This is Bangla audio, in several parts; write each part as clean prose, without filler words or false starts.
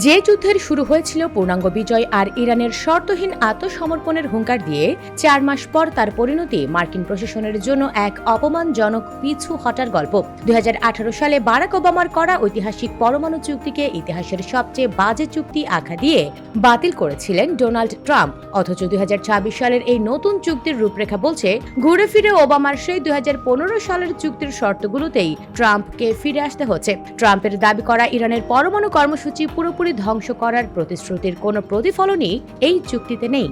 যে যুদ্ধের শুরু হয়েছিল পূর্ণাঙ্গ বিজয় আর ইরানের শর্তহীন আত্মসমর্পণের হুঙ্কার দিয়ে 4 মাস পর তার পরিণতি মার্কিন প্রশাসনের জন্য এক অপমানজনক পিছু হটার গল্প। 2018 সালে বারাক ওবামার করা ঐতিহাসিক পরমাণু চুক্তিকে ইতিহাসের সবচেয়ে বাজে চুক্তি আখ্যা দিয়ে বাতিল করেছিলেন ডোনাল্ড ট্রাম্প। অথচ 2026 সালের এই নতুন চুক্তির রূপরেখা বলছে ঘুরে ফিরে ওবামার সেই 2015 সালের চুক্তির শর্তগুলোতেই ট্রাম্পকে ফিরে আসতে হচ্ছে। ট্রাম্পের দাবি করা ইরানের পরমাণু কর্মসূচি পুরোপুরি ধ্বংস করার প্রতিশ্রুতির কোনো প্রতিফলনই এই চুক্তিতে নেই।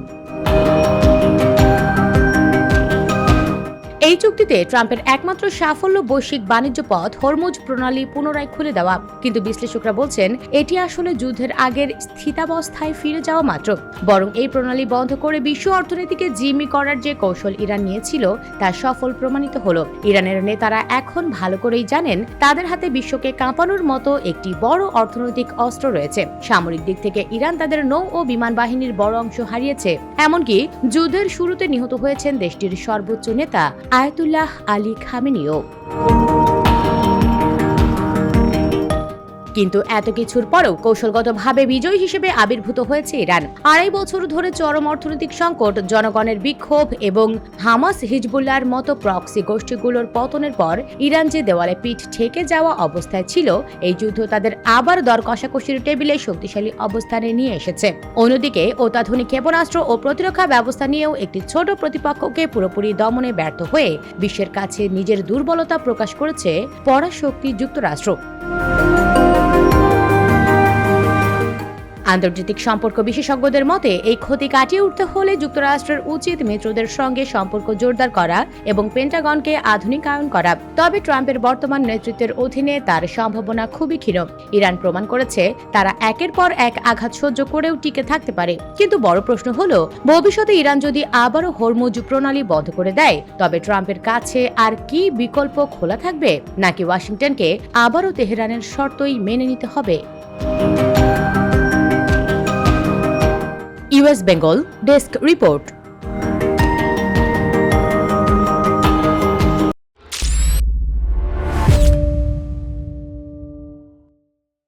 এই চুক্তিতে ট্রাম্পের একমাত্র সাফল্য বৈশ্বিক বাণিজ্য পথ হরমুজ প্রণালী পুনরায় খুলে দেওয়া, কিন্তু বিশ্লেষকরা বলছেন এটি আসলে যুদ্ধের আগের স্থিতাবস্থায় ফিরে যাওয়া মাত্র। বরং এই প্রণালী বন্ধ করে বিশ্ব অর্থনীতিকে জিম্মি করার যে কৌশল ইরান নিয়েছিল তা সফল প্রমাণিত হলো। ইরানের নেতারা এখন ভালো করেই জানেন তাদের হাতে বিশ্বকে কাঁপানোর মতো একটি বড় অর্থনৈতিক অস্ত্র রয়েছে। সামরিক দিক থেকে ইরান তাদের নৌ ও বিমান বাহিনীর বড় অংশ হারিয়েছে, এমনকি যুদ্ধের শুরুতে নিহত হয়েছেন দেশটির সর্বোচ্চ নেতা আয়াতুল্লাহ আলী খামেনিও। কিন্তু এত কিছুর পরেও কৌশলগতভাবে বিজয় হিসেবে আবির্ভূত হয়েছে ইরান। 2.5 বছর ধরে চরম অর্থনৈতিক সংকট, জনগণের বিক্ষোভ এবং হামাস হিজবুল্লাহর মতো প্রক্সি গোষ্ঠীগুলোর পতনের পর ইরান যে দেওয়ালে পিঠ ঠেকে যাওয়া অবস্থায় ছিল, এই যুদ্ধ তাদের আবার দর কষাকষির টেবিলে শক্তিশালী অবস্থানে নিয়ে এসেছে। অন্যদিকে অত্যাধুনিক ক্ষেপণাস্ত্র ও প্রতিরক্ষা ব্যবস্থা নিয়েও একটি ছোট প্রতিপক্ষকে পুরোপুরি দমনে ব্যর্থ হয়ে বিশ্বের কাছে নিজের দুর্বলতা প্রকাশ করেছে পরাশক্তি যুক্তরাষ্ট্র। আন্তর্জাতিক সম্পর্ক বিশেষজ্ঞদের মতে এই ক্ষতি কাটিয়ে উঠতে হলে যুক্তরাষ্ট্রের উচিত মিত্রদের সঙ্গে সম্পর্ক জোরদার করা এবং পেন্টাগনকে আধুনিকায়ন করা। তবে ট্রাম্পের বর্তমান নেতৃত্বের অধীনে তার সম্ভাবনা খুবই ক্ষীণ। ইরান প্রমাণ করেছে তারা একের পর এক আঘাত সহ্য করেও টিকে থাকতে পারে। কিন্তু বড় প্রশ্ন হলো, ভবিষ্যতে ইরান যদি আবারও হরমুজ প্রণালী বন্ধ করে দেয়, তবে ট্রাম্পের কাছে আর কি বিকল্প খোলা থাকবে, নাকি ওয়াশিংটনকে আবারও তেহরানের শর্তই মেনে নিতে হবে? US Bengal desk report.